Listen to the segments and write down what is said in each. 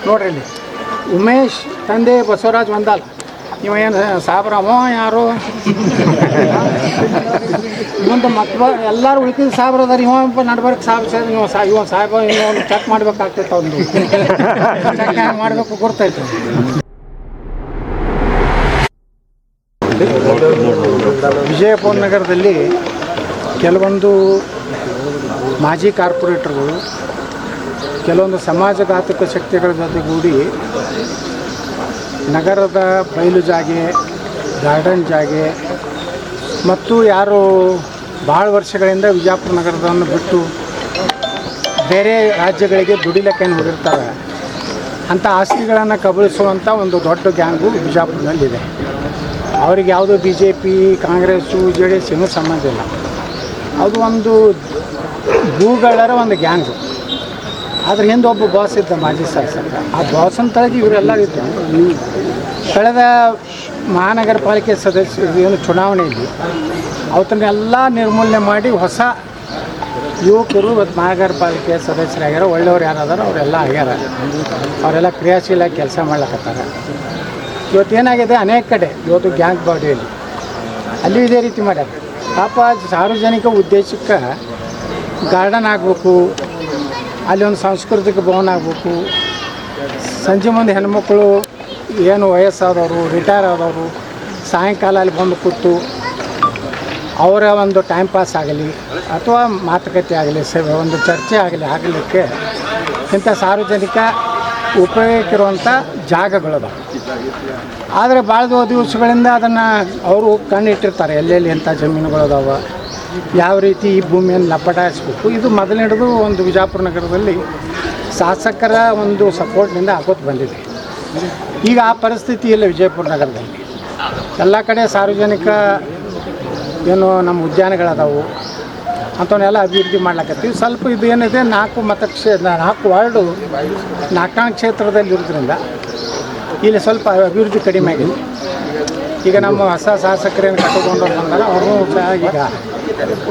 ನೋಡ್ರಿ ಇಲ್ಲಿ ಉಮೇಶ್ ತಂದೆ ಬಸವರಾಜ್ ವಂದಾಲ್ ಇವ ಏನು ಸಾಬ್ರವ ಯಾರು ಮುಂದೆ ಮಕ್ಕಳು ಎಲ್ಲರೂ ಉಳ್ಕಿದ ಸಾಬ್ರ ಅದಾರ ಇವ ನಡ್ಬರ್ಕ್ ಸಾಬ್ ಇವ ಸಾಹೇಬ ಇವ ಚೆಕ್ ಮಾಡ್ಬೇಕಾಗ್ತೈತೆ ಒಂದು ಚೆಕ್ ಹ್ಯಾಂಗೆ ಮಾಡಬೇಕು ಗೊತ್ತೈತೆ. ವಿಜಯಪುರ ನಗರದಲ್ಲಿ ಕೆಲವೊಂದು ಮಾಜಿ ಕಾರ್ಪೊರೇಟರ್ಗಳು ಕೆಲವೊಂದು ಸಮಾಜಘಾತಕ ಶಕ್ತಿಗಳ ಜೊತೆಗೂಡಿ ನಗರದ ಬಯಲು ಜಾಗೆ, ಗಾರ್ಡನ್ ಜಾಗೆ ಮತ್ತು ಯಾರು ಭಾಳ ವರ್ಷಗಳಿಂದ ವಿಜಯಪುರ ನಗರದನ್ನು ಬಿಟ್ಟು ಬೇರೆ ರಾಜ್ಯಗಳಿಗೆ ದುಡಿಲಿಕ್ಕೇನು ಹೋಗಿರ್ತಾರೆ ಅಂಥ ಆಸ್ತಿಗಳನ್ನು ಕಬಳಿಸುವಂಥ ಒಂದು ದೊಡ್ಡ ಗ್ಯಾಂಗು ವಿಜಯಪುರದಲ್ಲಿದೆ. ಅವ್ರಿಗೆ ಯಾವುದೋ BJP, ಕಾಂಗ್ರೆಸ್ಸು, JDS ಏನೂ ಸಂಬಂಧ ಇಲ್ಲ. ಅದು ಒಂದು ಭೂಗಳರ ಒಂದು ಗ್ಯಾಂಗು. ಅದ್ರ ಹಿಂದೆ ಒಬ್ಬ ಬಾಸ್ ಇದ್ದ ಮಾಜಿ ಶಾಸಕ. ಆ ಬಾಸನ ತಳಗೆ ಇವರೆಲ್ಲ ಇದ್ದರು. ಕಳೆದ ಮಹಾನಗರ ಪಾಲಿಕೆ ಸದಸ್ಯರು ಏನು ಚುನಾವಣೆಯಲ್ಲಿ ಅವತ್ತನ್ನೆಲ್ಲ ನಿರ್ಮೂಲನೆ ಮಾಡಿ ಹೊಸ ಯುವಕರು ಇವತ್ತು ಮಹಾನಗರ ಪಾಲಿಕೆ ಸದಸ್ಯರಾಗ್ಯಾರ. ಒಳ್ಳೆಯವ್ರು ಯಾರಾದಾರ ಅವರೆಲ್ಲ ಆಗ್ಯಾರ. ಅವರೆಲ್ಲ ಕ್ರಿಯಾಶೀಲ ಕೆಲಸ ಮಾಡ್ಲಕತ್ತಾರ. ಇವತ್ತೇನಾಗಿದೆ ಅನೇಕ ಕಡೆ ಇವತ್ತು ಗ್ಯಾಂಗ್ ಬಾಡಿಯಲ್ಲಿ ಅಲ್ಲಿ ಇದೇ ರೀತಿ ಮಾಡ್ಯಾರ. ಪಾಪ ಸಾರ್ವಜನಿಕ ಉದ್ದೇಶಕ್ಕೆ ಗಾರ್ಡನ್ ಆಗಬೇಕು, ಅಲ್ಲಿ ಒಂದು ಸಾಂಸ್ಕೃತಿಕ ಭವನ ಆಗಬೇಕು. ಸಂಜೆ ಮುಂದೆ ಹೆಣ್ಮಕ್ಳು ಏನು ವಯಸ್ಸಾದವರು, ರಿಟೈರ್ ಆದವರು ಸಾಯಂಕಾಲ ಅಲ್ಲಿ ಬಂದು ಕೂತು ಅವರ ಒಂದು ಟೈಮ್ ಪಾಸ್ ಆಗಲಿ ಅಥವಾ ಮಾತುಕತೆ ಆಗಲಿ, ಒಂದು ಚರ್ಚೆ ಆಗಲಿಕ್ಕೆ ಇಂಥ ಸಾರ್ವಜನಿಕ ಉಪಯೋಗಕ್ಕಿರುವಂಥ ಜಾಗಗಳದ. ಆದರೆ ಭಾಳ ದಿವಸಗಳಿಂದ ಅದನ್ನು ಅವರು ಕಣ್ಣಿಟ್ಟಿರ್ತಾರೆ ಎಲ್ಲೆಲ್ಲಿ ಎಂಥ ಜಮೀನುಗಳದಾವ, ಯಾವ ರೀತಿ ಈ ಭೂಮಿಯನ್ನು ಲಪಟಾಯಿಸ್ಬೇಕು. ಇದು ಮೊದಲಿಡಿದು ಒಂದು ವಿಜಯಪುರ ನಗರದಲ್ಲಿ ಶಾಸಕರ ಒಂದು ಸಪೋರ್ಟ್ನಿಂದ ಆಗೋದು ಬಂದಿದೆ. ಈಗ ಆ ಪರಿಸ್ಥಿತಿ ಇಲ್ಲ ವಿಜಯಪುರ ನಗರದಲ್ಲಿ. ಎಲ್ಲ ಕಡೆ ಸಾರ್ವಜನಿಕ ಏನು ನಮ್ಮ ಉದ್ಯಾನಗಳದಾವು ಅಂಥವನ್ನೆಲ್ಲ ಅಭಿವೃದ್ಧಿ ಮಾಡ್ಲಿಕ್ಕತ್ತೀವಿ. ಸ್ವಲ್ಪ ಇದು ಏನಿದೆ 4 ವಾರ್ಡು 4 ಕ್ಷೇತ್ರದಲ್ಲಿ ಇರೋದ್ರಿಂದ ಇಲ್ಲಿ ಸ್ವಲ್ಪ ಅಭಿವೃದ್ಧಿ ಕಡಿಮೆ ಆಗಿದೆ. ಈಗ ನಮ್ಮ ಹೊಸ ಶಾಸಕರೇನು ಕಟ್ಟಿಕೊಂಡು ಬಂದಾರ ಅವರು ಸಹ ಈಗ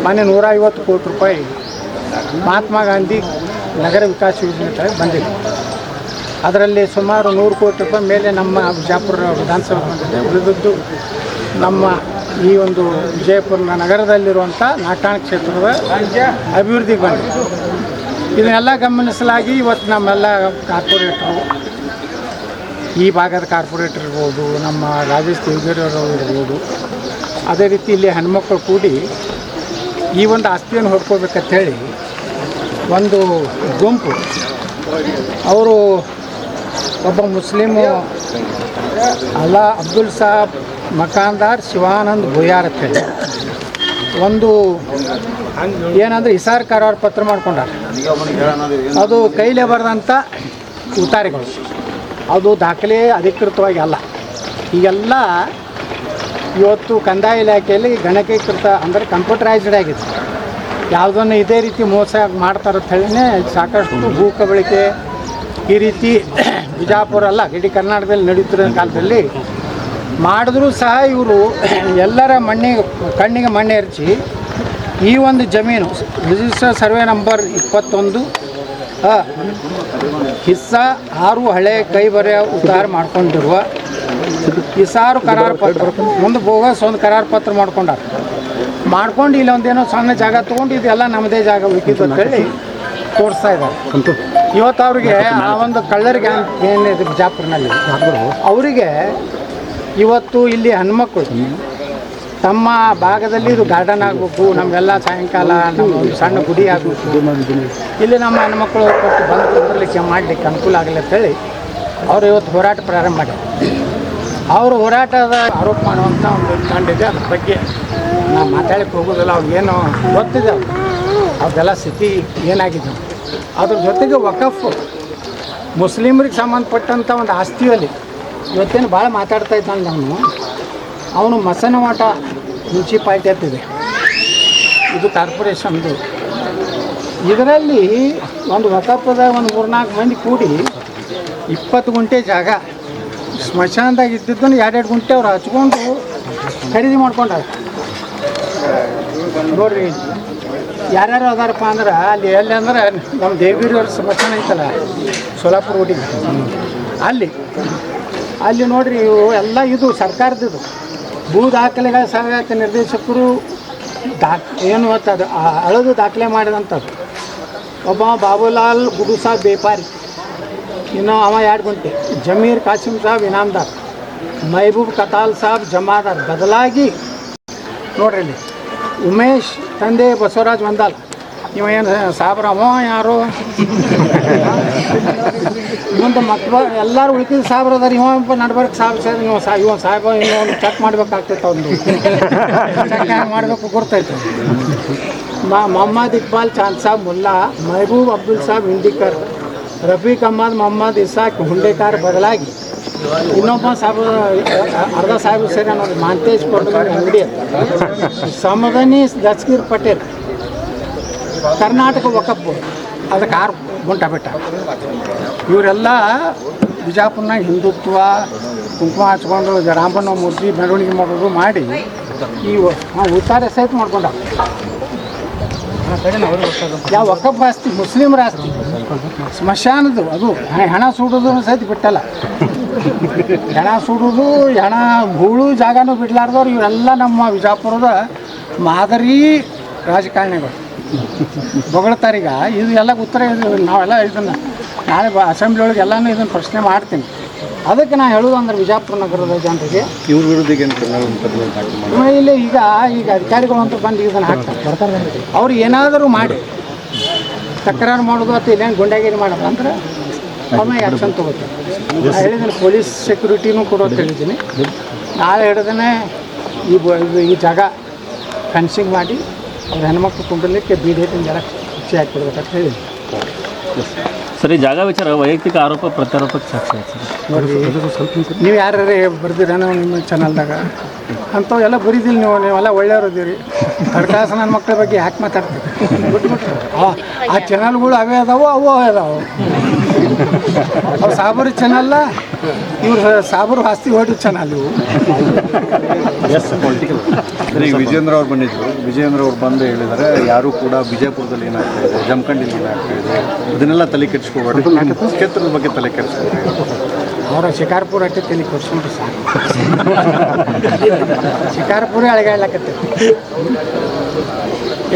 ಮೊನ್ನೆ 150 ಕೋಟಿ ರೂಪಾಯಿ ಮಹಾತ್ಮ ಗಾಂಧಿ ನಗರ ವಿಕಾಸ ಯೋಜನೆ ತಲೆ ಬಂದಿದೆ. ಅದರಲ್ಲಿ ಸುಮಾರು 100 ಕೋಟಿ ರೂಪಾಯಿ ಮೇಲೆ ನಮ್ಮ ವಿಜಯಪುರ ವಿಧಾನಸಭೆ ಬಂದಿದೆ. ಉಳಿದದ್ದು ನಮ್ಮ ಈ ಒಂದು ವಿಜಯಪುರ ನಗರದಲ್ಲಿರುವಂಥ 4 ಕ್ಷೇತ್ರದ ಅಭಿವೃದ್ಧಿಗೆ ಬಂದಿದೆ. ಇದನ್ನೆಲ್ಲ ಗಮನಿಸಲಾಗಿ ಇವತ್ತು ನಮ್ಮೆಲ್ಲ ಕಾರ್ಪೊರೇಟರು, ಈ ಭಾಗದ ಕಾರ್ಪೊರೇಟರ್ ಇರ್ಬೋದು, ನಮ್ಮ ರಾಜೇಶ್ ದೇವಗಿರಿಯವರು ಇರ್ಬೋದು, ಅದೇ ರೀತಿ ಇಲ್ಲಿ ಹೆಣ್ಮಕ್ಳು ಕೂಡಿ ಈ ಒಂದು ಆಸ್ತಿಯನ್ನು ಹೊಡ್ಕೋಬೇಕಂತೇಳಿ ಒಂದು ಗುಂಪು, ಅವರು ಒಬ್ಬ ಮುಸ್ಲಿಮು ಅಬ್ದುಲ್ ಸಾಬ್ ಮಕಾನ್ದಾರ್ ಶಿವಾನಂದ್ ಭುಯಾರ್ ಅಂತೇಳಿ ಒಂದು ಏನಂದರೆ ಇಸಾರ್ ಕರಾರ ಪತ್ರ ಮಾಡ್ಕೊಂಡಾರ. ಅದು ಕೈಲೇ ಬರೆದಂಥ ಉತ್ತಾರಿಗಳು, ಅದು ದಾಖಲೆ ಅಧಿಕೃತವಾಗಿ ಅಲ್ಲ. ಈಗೆಲ್ಲ ಇವತ್ತು ಕಂದಾಯ ಇಲಾಖೆಯಲ್ಲಿ ಗಣಕೀಕೃತ ಅಂದರೆ ಕಂಪ್ಯೂಟರೈಸ್ಡ್ ಆಗಿದೆ. ಯಾವುದನ್ನು ಇದೇ ರೀತಿ ಮೋಸ ಮಾಡ್ತಾರಂತ ಹೇಳಿನೇ ಸಾಕಷ್ಟು ಭೂ ಕಬಳಿಕೆ ಈ ರೀತಿ ಬಿಜಾಪುರ ಅಲ್ಲ ಇಡೀ ಕರ್ನಾಟಕದಲ್ಲಿ ನಡೀತಿರೋ ಕಾಲದಲ್ಲಿ ಮಾಡಿದ್ರೂ ಸಹ ಇವರು ಎಲ್ಲರ ಕಣ್ಣಿಗೆ ಮಣ್ಣೆ ಎರಚಿ ಈ ಒಂದು ಜಮೀನು ರಿಜಿಸ್ಟರ್ ಸರ್ವೆ ನಂಬರ್ 21 ಹಿಸ್ಸಾ 6 ಹಳೆ ಕೈ ಬರೆಯ ಉದ್ಧಾರ ಮಾಡ್ಕೊಂಡಿರುವ ಇಸಾರು ಕರಾರ ಪತ್ರ ಒಂದು ಬೋಗಸ್ ಒಂದು ಕರಾರ ಪತ್ರ ಮಾಡ್ಕೊಂಡು ಇಲ್ಲಿ ಒಂದೇನೋ ಸಣ್ಣ ಜಾಗ ತೊಗೊಂಡು ಇದೆಲ್ಲ ನಮ್ಮದೇ ಜಾಗ ಉಳಿಕಿದ್ದು ಅಂತೇಳಿ ತೋರಿಸ್ತಾ ಇದ್ದಾರೆ. ಇವತ್ತು ಅವ್ರಿಗೆ ಆ ಒಂದು ಕಳ್ಳರಿಗೆ ಏನಿದೆ ಬಿಜಾಪುರನಲ್ಲಿ ಅವರಿಗೆ ಇವತ್ತು ಇಲ್ಲಿ ಹೆಣ್ಮಕ್ಳು ತಮ್ಮ ಭಾಗದಲ್ಲಿ ಇದು ಗಾರ್ಡನ್ ಆಗಬೇಕು, ನಮಗೆಲ್ಲ ಸಾಯಂಕಾಲ ನಮ್ಮ ಒಂದು ಸಣ್ಣ ಗುಡಿ ಆಗಬೇಕು, ಇಲ್ಲಿ ನಮ್ಮ ಹೆಣ್ಮಕ್ಳು ಕೊಟ್ಟು ಬಂದು ಕುಂದರ್ಲಿಕ್ಕೆ ಮಾಡಲಿಕ್ಕೆ ಅನುಕೂಲ ಆಗಲಿ ಅಂತೇಳಿ ಅವರು ಇವತ್ತು ಹೋರಾಟ ಪ್ರಾರಂಭ ಮಾಡ್ಯಾರ. ಅವರು ಹೋರಾಟದ ಆರೋಪ ಮಾಡುವಂಥ ಒಂದು ತಂಡಿದೆ. ಅದ್ರ ಬಗ್ಗೆ ನಾವು ಮಾತಾಡಕ್ಕೆ ಹೋಗೋದಿಲ್ಲ. ಅವ್ರಿಗೇನು ಗೊತ್ತಿದೆ ಅವ್ರದ್ದೆಲ್ಲ ಸ್ಥಿತಿ ಏನಾಗಿದೆ. ಅದ್ರ ಜೊತೆಗೆ ವಕಫ್ ಮುಸ್ಲಿಮರಿಗೆ ಸಂಬಂಧಪಟ್ಟಂಥ ಒಂದು ಆಸ್ತಿಯಲ್ಲಿ ಇವತ್ತೇನು ಭಾಳ ಮಾತಾಡ್ತಾ ಇದ್ದಾನೆ ಅವನು ಮಸನವಾಟ ಮುನ್ಸಿಪಾಲ್ಟಿ ಅಂತಿದೆ, ಇದು ಕಾರ್ಪೊರೇಷನ್ದು. ಇದರಲ್ಲಿ ಒಂದು ವಕಫದ ಒಂದು 3-4 ಮಂದಿ ಕೂಡಿ 20 ಗುಂಟೆ ಜಾಗ ಸ್ಮಶಾನದಾಗ ಇದ್ದಿದ್ದನ್ನು 2-2 ಗುಂಟೆ ಅವ್ರು ಹಚ್ಕೊಂಡು ಖರೀದಿ ಮಾಡ್ಕೊಂಡಾರ. ನೋಡ್ರಿ ಯಾರ್ಯಾರು ಅದಾರಪ್ಪ ಅಂದ್ರೆ ಅಲ್ಲಿ ಎಲ್ಲಿ ಅಂದ್ರೆ ನಮ್ಮ ದೇವಗಿರಿಯವ್ರ ಸ್ಮಶಾನ ಐತಲ್ಲ ಸೋಲಾಪುರ ರೋಡಿಗೆ ಅಲ್ಲಿ ನೋಡ್ರಿ ಇವು ಎಲ್ಲ ಇದು ಸರ್ಕಾರದ್ದು ಭೂ ದಾಖಲೆಗಳ ಸಹಾಯಕ ನಿರ್ದೇಶಕರು ಏನು ಅದು ಅಳದು ದಾಖಲೆ ಮಾಡಿದಂಥದ್ದು ಒಬ್ಬ ಬಾಬುಲಾಲ್ ಗುಡು ಸಾಬ್ ಬೇಪಾರಿ, ಇನ್ನು ಅವ 2 ಗುಂಟೆ, ಜಮೀರ್ ಕಾಸಿಮ್ ಸಾಬ್ ಇನಾಮ್ದಾರ್, ಮಹಬೂಬ್ ಕತಾಲ್ ಸಾಬ್ ಜಮಾದಾರ್. ಬದಲಾಗಿ ನೋಡ್ರಿ ಇಲ್ಲಿ ಉಮೇಶ್ ತಂದೆ ಬಸವರಾಜ್ ವಂದಾಲ್, ಇವ ಏನು ಸಾಬ್ರಾಮ ಯಾರು ಮುಂದೆ ಮಕ್ಕಳು ಎಲ್ಲರೂ ಉಳ್ಕಿದ ಸಾಬ್ರ ಅದಾರ. ಇವ ನಡ್ಬರ್ಕ್ ಸಾಬ್ ಸರ್ ಇವ ಸಾಹೇಬ ಇನ್ನೊಂದು ಚೆಕ್ ಮಾಡ್ಬೇಕಾಗ್ತೈತೆ ಒಂದು ಚೆಕ್ ಹ್ಯಾಂಗೆ ಮಾಡಬೇಕು ಗೊತ್ತೈತೆ. ಮೊಹಮ್ಮದ್ ಇಕ್ಬಾಲ್ ಚಾಂದ್ ಸಾಬ್ ಮುಲ್ಲಾ, ಮಹಬೂಬ್ ಅಬ್ದುಲ್ ಸಾಬ್ ಹಿಂದಿಕರ್, ರಫೀಕ್ ಅಹಮದ್ ಮೊಹಮ್ಮದ್ ಇಸಾಕ್ ಹುಂಡೇಕಾರ್. ಬದಲಾಗಿ ಇನ್ನೊಬ್ಬ ಸಾಬ್ ಅರ್ಧ ಸಾಹೇಬ್ ಸೇರಿ ಅನ್ನೋದು ಮಾಂತೇಶ್ ಕೊಡ್ತಾರೆ ಅಂಗಡಿ, ಸಮದನಿ ದಸ್ಗೀರ್ ಪಟೇಲ್, ಕರ್ನಾಟಕ ವಕಫ್ ಅದಕ್ಕೆ 6 ಗುಂಟ ಬೆಟ್ಟ. ಇವರೆಲ್ಲ ಬಿಜಾಪುರ್ನಾಗ ಹಿಂದುತ್ವ ಕುಂಕುಮ ಹಚ್ಕೊಂಡು ರಾಮಣ್ಣ ಮೂರ್ತಿ ಮೆರವಣಿಗೆ ಮಾಡೋದು ಮಾಡಿ ಈ ಉತ್ತರ ಸಹಿತ ಮಾಡ್ಕೊಂಡ. ಯಾವ ವಕಫ್ ಆಸ್ತಿ ಮುಸ್ಲಿಮರ ಆಸ್ತಿ ಸ್ಮಶಾನದು ಅದು ಹೆಣ ಸುಡೋದು ಸಹಿತ ಬಿಟ್ಟಲ್ಲ. ಹೆಣ ಸುಡೋದು ಹೆಣ ಹೂಳು ಜಾಗನೂ ಬಿಡ್ಲಾರ್ದವ್ರು ಇವರೆಲ್ಲ ನಮ್ಮ ಬಿಜಾಪುರದ ಮಾದರಿ ರಾಜಕಾರಣಿಗಳು ಬೊಗಳ್ತಾರೀಗ. ಇದು ಎಲ್ಲ ಉತ್ತರ ನಾವೆಲ್ಲ ಇದನ್ನು ನಾಳೆ ಅಸೆಂಬ್ಲಿ ಒಳಗೆ ಎಲ್ಲನೂ ಇದನ್ನು ಪ್ರಶ್ನೆ ಮಾಡ್ತೀನಿ. ಅದಕ್ಕೆ ನಾನು ಹೇಳೋದು ಅಂದ್ರೆ ವಿಜಾಪುರ ನಗರದ ಜನರಿಗೆ ಇವ್ರ ವಿರುದ್ಧ ಇಲ್ಲಿ ಈಗ ಅಧಿಕಾರಿಗಳು ಅಂತ ಬಂದು ಇದನ್ನು ಹಾಕ್ತಾರೆ. ಅವ್ರು ಏನಾದರೂ ಮಾಡಿ ತಕರಾರು ಮಾಡೋದು ಅಥವಾ ಇಲ್ಲೇನು ಗುಂಡಾಗಿರಿ ಮಾಡೋದು ಅಂದ್ರೆ ಆಮೇಲೆ ಆ್ಯಕ್ಷನ್ ತೊಗೋತಾರೆ. ನಾನು ಹೇಳಿದ್ದೀನಿ ಪೊಲೀಸ್ ಸೆಕ್ಯೂರಿಟಿನೂ ಕೊಡೋದು ಹೇಳಿದ್ದೀನಿ. ನಾಳೆ ಹಿಡಿದೇ ಈ ಜಾಗ ಫೆನ್ಸಿಂಗ್ ಮಾಡಿ ಅವ್ರ ಹೆಣ್ಮಕ್ಳು ಕುಂಡಲಿಕ್ಕೆ ಬೀದಿಗೆಲ್ಲ ಶಿಕ್ಷೆ ಹಾಕಿಬಿಡ್ಬೇಕಂತ ಹೇಳಿದ್ದೀನಿ. ಸರ್, ಈ ಜಾಗ ವಿಚಾರ ವೈಯಕ್ತಿಕ ಆರೋಪ ಪ್ರತ್ಯಾರೋಪಕ್ಕೆ ಸಾಕ್ಷಿ ಆಯ್ತು ನೋಡಿ. ನೀವು ಯಾರು ಬರ್ದಿರೇನೋ ನಿಮ್ಮ ಚಾನಲ್ದಾಗ ಅಂಥವು ಎಲ್ಲ ಬರೀದಿಲ್ಲ. ನೀವೆಲ್ಲ ಒಳ್ಳೆಯವ್ರು ಇದ್ದೀರಿ. ಹಡ್ಕಾಸ ನನ್ನ ಮಕ್ಕಳ ಬಗ್ಗೆ ಯಾಕೆ ಮಾತಾಡ್ತೀವಿ? ಬಿಟ್ಬಿಟ್ರೆ ಆ ಚಾನಲ್ಗಳು ಅವೇ ಅದಾವು ಅದಾವು. ಅವು ಸಾಬರು ಚಾನಲ್ಲ, ಇವ್ರು ಸಾಬರು ಆಸ್ತಿ ಹೊಡಿ ಚಾನಲ್ ಇವು. ಈಗ ವಿಜೇಂದ್ರ ಅವ್ರು ಬಂದಿದ್ರು. ವಿಜೇಂದ್ರ ಅವ್ರು ಬಂದು ಹೇಳಿದರೆ ಯಾರೂ ಕೂಡ ಬಿಜಾಪುರದಲ್ಲಿ ಏನಾಗ್ತಾ ಇದೆ, ಜಮಖಂಡಿಲಿ ಏನಾಗ್ತಾ ಇದೆ ಅದನ್ನೆಲ್ಲ ತಲೆ ಕೆಡಿಸ್ಕೋಬೇಡಿ, ಕ್ಷೇತ್ರದ ಬಗ್ಗೆ ತಲೆ ಕೆಡಿಸ್ಕೋಬೇಡಿ. ಅವರ ಶಿಕಾರ್ಪುರ ಅಟ್ಟೆ ತಲೆ ಕೆಡಿಸ್ಕೊಂಡ್ರೆ ಸಾಕು. ಶಿಕಾರ್ಪುರ ಅಳಗಾಡ್ಲಕತ್ತೈತಿ.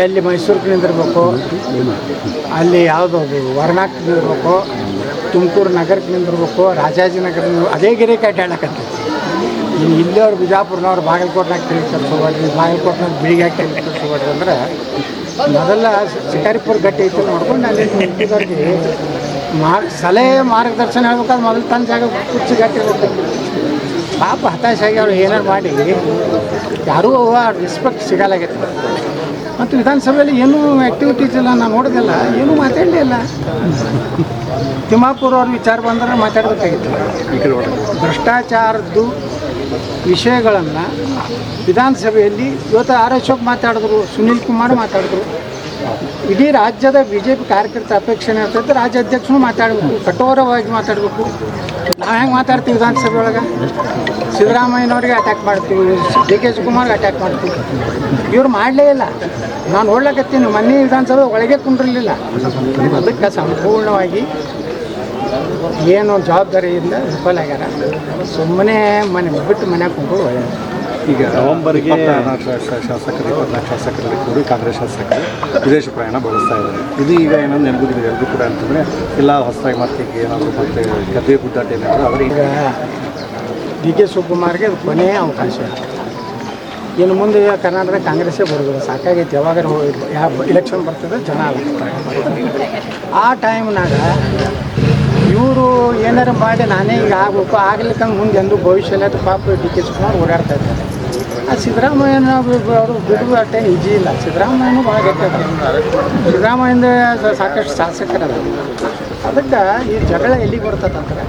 ಎಲ್ಲಿ ಮೈಸೂರಿಗೆ ನಿಂದಿರ್ಬೇಕು, ಅಲ್ಲಿ ಯಾವುದದು ವರ್ಣಾಕ್ಕೆ ನಿಂದಿರ್ಬೇಕು, ತುಮಕೂರು ನಗರಕ್ಕೆ ನಿಂದಿರ್ಬೇಕು, ರಾಜಾಜಿನಗರ ಅದೇ ಗಿರಿಕೆ ಅಡ್ಡಾಡ್ಲಕತ್ತೈತಿ. ಇಲ್ಲೇ ಅವ್ರು ಬಿಜಾಪುರನವ್ರು ಬಾಗಲಕೋಟ್ನಾಗ ತಲೆ ಕೆಡಿಸ್ಕೋಬೇಡ್ರಿ, ಬಾಗಲಕೋಟ್ನಾಗ ಬಿಳಿಗಾಕಿ ತಲೆ ಕೆಡಿಸ್ಕೋಬೇಡ್ರಿ ಅಂದ್ರೆ ಮೊದಲ ಶಿಕಾರಿಪುರ ಗಟ್ಟಿ ಐತೆ ನೋಡ್ಕೊಂಡು ಅಲ್ಲಿ ನಿಂತಿದ್ದವ್ರಿಗೆ ಸಲಹೆ ಮಾರ್ಗದರ್ಶನ ಹೇಳ್ಬೇಕಾದ್ರೆ ಮೊದಲು ತನ್ನ ಜಾಗ ಕುರ್ಚಿ ಗಟ್ಟಿ ಇರ್ಬೇಕು. ಪಾಪ ಹತಾಶ ಆಗಿ ಅವ್ರು ಏನಾರು ಮಾಡಿ ಯಾರೂ ರೆಸ್ಪೆಕ್ಟ್ ಸಿಗಲಾಗೈತೆ. ಮತ್ತು ವಿಧಾನಸಭೆಯಲ್ಲಿ ಏನೂ ಆ್ಯಕ್ಟಿವಿಟೀಸ್ ಇಲ್ಲ, ನಾನು ನೋಡೋದಿಲ್ಲ, ಏನೂ ಮಾತಾಡಲೇ ಇಲ್ಲ. ತಿಮ್ಮಾಪುರ ಅವ್ರ ವಿಚಾರ ಬಂದ್ರೆ ಮಾತಾಡಬೇಕಾಗಿತ್ತು. ಭ್ರಷ್ಟಾಚಾರದ್ದು ವಿಷಯಗಳನ್ನು ವಿಧಾನಸಭೆಯಲ್ಲಿ ಇವತ್ತು ಆರ್ ಅಶೋಕ್ ಮಾತಾಡಿದ್ರು, ಸುನೀಲ್ ಕುಮಾರ್ ಮಾತಾಡಿದ್ರು. ಇಡೀ ರಾಜ್ಯದ BJP ಕಾರ್ಯಕರ್ತರ ಅಪೇಕ್ಷೆ ಇರ್ತೈತೆ, ರಾಜ್ಯಾಧ್ಯಕ್ಷನು ಮಾತಾಡಬೇಕು, ಕಠೋರವಾಗಿ ಮಾತಾಡಬೇಕು. ನಾವು ಹೆಂಗೆ ಮಾತಾಡ್ತೀವಿ ವಿಧಾನಸಭೆ ಒಳಗೆ? ಸಿದ್ದರಾಮಯ್ಯನವ್ರಿಗೆ ಅಟ್ಯಾಕ್ ಮಾಡ್ತೀವಿ, DK ಶಿವಕುಮಾರ್ಗೆ ಅಟ್ಯಾಕ್ ಮಾಡ್ತೀವಿ. ಇವ್ರು ಮಾಡಲೇ ಇಲ್ಲ. ನಾನು ನೋಡ್ಲಕತ್ತೀನಿ, ಮೊನ್ನೆ ವಿಧಾನಸಭೆ ಒಳಗೆ ಕುಂಡಿರಲಿಲ್ಲ. ಅದಕ್ಕೆ ಸಂಪೂರ್ಣವಾಗಿ ಏನು ಜವಾಬ್ದಾರಿಯಿಂದ ವಿಫಲ ಆಗ್ಯಾರ. ಸುಮ್ಮನೆ ಬಿಟ್ಟು ಮನ್ಯಾಗ ಕುಂತ್ರು ಒಳ್ಳೆಯದು. ಈಗ ನವೆಂಬರ್ಗೆ 24 ಶಾಸಕರಲ್ಲಿ ಕೂಡಿ ಕಾಂಗ್ರೆಸ್ ಶಾಸಕರು ವಿದೇಶ ಪ್ರಯಾಣ ಬಳಸ್ತಾ ಇದ್ದಾರೆ. ಇದು ಈಗ ಏನೋ ನೆನಪಿದೆ ಎಲ್ಲರೂ ಕೂಡ ಅಂತಂದರೆ ಇಲ್ಲ ಹೊಸದಾಗಿ ಮತ್ತೆ ಏನಾದರೂ ಮತ್ತೆ ಗದ್ದೆ ಗುದ್ದಾಟ ಏನಾದರೂ ಅವರಿಗೆ DK ಶಿವಕುಮಾರ್ಗೆ ಅದು ಕೊನೆಯ ಅವಕಾಶ. ಇನ್ನು ಮುಂದೆ ಕರ್ನಾಟಕದ ಕಾಂಗ್ರೆಸ್ಸೇ ಬರೋದಿಲ್ಲ, ಸಾಕಾಗೈತಿ. ಯಾವಾಗ ಯಾವ ಇಲೆಕ್ಷನ್ ಬರ್ತದೆ ಜನ ಆ ಟೈಮ್ನಾಗ ಇವರು ಏನಾರು ಮಾಡಿ ನಾನೇ ಈಗ ಆಗಬೇಕು ಆಗ್ಲಿಕ್ಕಂಗೆ ಮುಂದೆ ಎಂದು ಭವಿಷ್ಯ ಪಾಪ DK ಶಿವಕುಮಾರ್ ಓಡಾಡ್ತಾ ಇದ್ದಾರೆ. ಆ ಸಿದ್ದರಾಮಯ್ಯನ ಅವರು ಬಿಡುವ ಅಷ್ಟೇ ಈಜಿ ಇಲ್ಲ. ಸಿದ್ದರಾಮಯ್ಯನೂ ಭಾಳ ಗಟ್ಟಿ. ಸಿದ್ದರಾಮಯ್ಯಿಂದ ಸಾಕಷ್ಟು ಶಾಸಕರಲ್ಲ. ಅದಕ್ಕೆ ಈ ಜಗಳ ಎಲ್ಲಿಗೆ ಬರ್ತದಂದ್ರೆ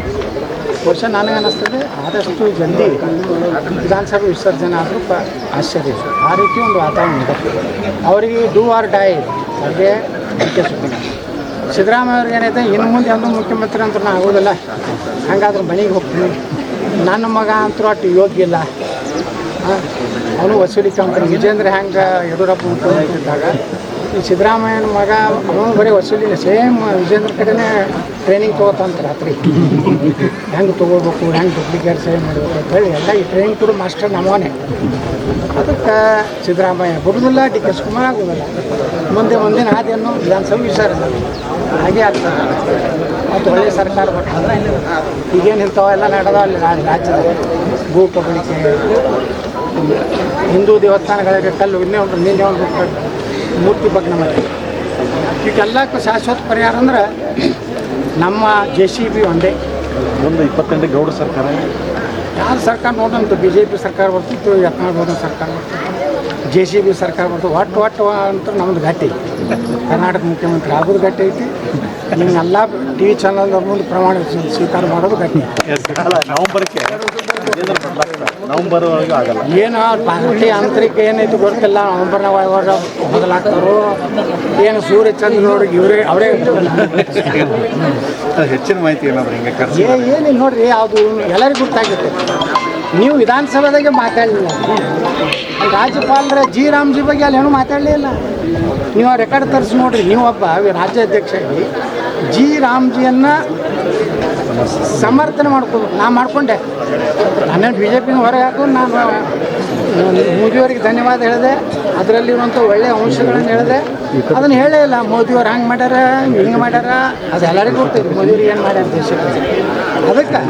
ವರ್ಷ ನನಗೆ ಅನ್ನಿಸ್ತದೆ ಆದಷ್ಟು ಜಲ್ದಿ ವಿಧಾನಸಭೆ ವಿಸರ್ಜನೆ ಆದರೂ ಆಶ್ಚರ್ಯ. ಆ ರೀತಿ ಒಂದು ವಾತಾವರಣ ಇದೆ. ಅವರಿಗೆ ಡೂ ಆರ್ ಡೈ ಅವ್ರಿಗೆ DK ಶಿವಕುಮಾರ್. ಸಿದ್ದರಾಮಯ್ಯ ಅವ್ರಿಗೆ ಏನೈತೆ ಇನ್ನು ಮುಂದೆ ಎಂದೂ ಮುಖ್ಯಮಂತ್ರಿ ಅಂತ ನಾನು ಆಗೋದಿಲ್ಲ, ಹಂಗಾದ್ರೆ ಮನೆಗೆ ಹೋಗ್ತೀನಿ, ನನ್ನ ಮಗ ಅಂತೂ ಅಷ್ಟು ಯೋಗ್ಯ ಇಲ್ಲ, ಅವನು ವಸೂಲಿ ಕಂಪನಿ ವಿಜೇಂದ್ರ ಹೆಂಗೆ ಯಡಿಯೂರಪ್ಪ ಮುಖ್ಯಮಂತ್ರಿ ಇದ್ದಾಗ ಈ ಸಿದ್ದರಾಮಯ್ಯನ ಮಗ ಅವನು ಬರೀ ವಸೂಲಿನ ಸೇಮ್ ವಿಜೇಂದ್ರ ಕಡೆನೇ ಟ್ರೈನಿಂಗ್ ತೊಗೋತಂತ ರಾತ್ರಿ ಹೆಂಗೆ ತೊಗೋಬೇಕು ಹೆಂಗೆ ಡುಪ್ಲಿಕೇಟ್ ಸಹಿ ಮಾಡಬೇಕು ಅಂತ ಹೇಳಿ ಎಲ್ಲ ಈ ಟ್ರೈನಿಂಗ್ ಕೊಡು ಮಾಸ್ಟರ್ ನಮ್ಮವನೇ. ಅದಕ್ಕೆ ಸಿದ್ದರಾಮಯ್ಯ ಬಿಡುದಿಲ್ಲ, ಡಿ ಕೆ ಶಿವಕುಮಾರ್ ಆಗೋದಿಲ್ಲ. ಮುಂದಿನ ಹಾದಿಯನ್ನು ವಿಧಾನಸಭೆ ವಿಚಾರ ಹಾಗೆ ಆಗ್ತದೆ. ಮತ್ತು ಒಳ್ಳೆಯ ಸರ್ಕಾರ ಬರ್ತದೆ. ಈಗೇನು ಇಂಥವೆಲ್ಲ ನಡೆದ ಅಲ್ಲಿ ರಾಜ್ಯದಲ್ಲಿ ಭೂ ಕಬಳಿಕೆ, ಹಿಂದೂ ದೇವಸ್ಥಾನಗಳಿಗೆ ಕಲ್ಲು ನಿನ್ನೆ ಒಂದು ಮೂರ್ತಿ ಭಗ್ನ ಮಾಡಿ ಇದೆಲ್ಲಕ್ಕೂ ಶಾಶ್ವತ ಪರಿಹಾರ ಅಂದ್ರೆ ನಮ್ಮ JCB ಒಂದೇ. ಒಂದು 28 ಗೌಡ ಸರ್ಕಾರ ಯಾರು ಸರ್ಕಾರ ನೋಡಂತ BJP ಸರ್ಕಾರ ಬರ್ತಿತ್ತು, ಯತ್ನಾಳ್ ಗೌಡ ಸರ್ಕಾರ ಬರ್ತಿತ್ತು, JCB ಸರ್ಕಾರ ಬರ್ತಿತ್ತು. ಒಟ್ಟು ಅಂತ ನಮ್ಮದು ಗಟ್ಟಿ ಕರ್ನಾಟಕ ಮುಖ್ಯಮಂತ್ರಿ ಆಗೋದು ಗಟ್ಟಿ ಐತಿ. ನಿಮ್ಮೆಲ್ಲ TV ಚಾನಲ್ ಮುಂದೆ ಪ್ರಮಾಣ ಸ್ವೀಕಾರ ಮಾಡೋದು ಗಟ್ಟಿ. ಅಲ್ಲ, ನವಂಬರ್ ಒಳಗೆ ಆಗಲ್ಲ. ಏನು ಪಾರ್ಟಿ ಆಂತರಿಕ ಏನೈತಿ ಗೊತ್ತಿಲ್ಲ. ನವಂಬರ್ನಾಗ ಯಾವಾಗ ಬದಲಾಗ್ತಾರೋ ಏನು ಸೂರ್ಯ ಚಂದ್ರನವ್ರಿಗೆ ಅವರೇ ಹೆಚ್ಚಿನ ಮಾಹಿತಿ ಏನಾದ್ರು ಹಿಂಗೆ ಏನಿಲ್ಲ ನೋಡ್ರಿ, ಅದು ಎಲ್ಲರಿಗೂ ಗೊತ್ತಾಗುತ್ತೆ. ನೀವು ವಿಧಾನಸಭೆದಾಗೆ ಮಾತಾಡಲಿಲ್ಲ, ರಾಜ್ಯಪಾಲರ ರಾಮ್ಜಿ ಬಗ್ಗೆ ಅಲ್ಲಿ ಏನೂ ಮಾತಾಡಲಿಲ್ಲ. ನೀವು ಆ ರೆಕಾರ್ಡ್ ತರಿಸಿ ನೋಡ್ರಿ. ನೀವು ಒಬ್ಬ ರಾಜ್ಯಾಧ್ಯಕ್ಷರಾಗಿ ರಾಮ್ಜಿಯನ್ನು ಸಮರ್ಥನೆ ಮಾಡ್ಕೋಬೇಕು. ನಾನು ಮಾಡಿಕೊಂಡೆ. ನಾನೇನು BJPನ ಹೊರಗೆ ಹಾಕೊಂಡು ನಾನು ಮೋದಿಯವರಿಗೆ ಧನ್ಯವಾದ ಹೇಳಿದೆ. ಅದರಲ್ಲಿರುವಂಥ ಒಳ್ಳೆಯ ಅಂಶಗಳನ್ನು ಹೇಳಿದೆ. ಅದನ್ನು ಹೇಳೇ ಇಲ್ಲ. ಮೋದಿಯವ್ರು ಹಂಗೆ ಮಾಡ್ಯಾರ, ಹಿಂಗೆ ಮಾಡ್ಯಾರ, ಅದು ಎಲ್ಲರಿಗೂ ಗೊತ್ತಿದೆ ಮೋದಿಯವ್ರಿಗೆ ಏನು ಮಾಡ್ಯಾರ ದೇಶಕ್ಕೆ. ಅದಕ್ಕೆ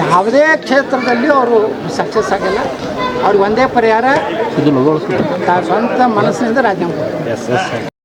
ಯಾವುದೇ ಕ್ಷೇತ್ರದಲ್ಲಿ ಅವರು ಸಕ್ಸಸ್ ಆಗಿಲ್ಲ. ಅವ್ರಿಗೆ ಒಂದೇ ಪರಿಹಾರ, ಸ್ವಂತ ಮನಸ್ಸಿನಿಂದ ರಾಜೀನಾಮೆ.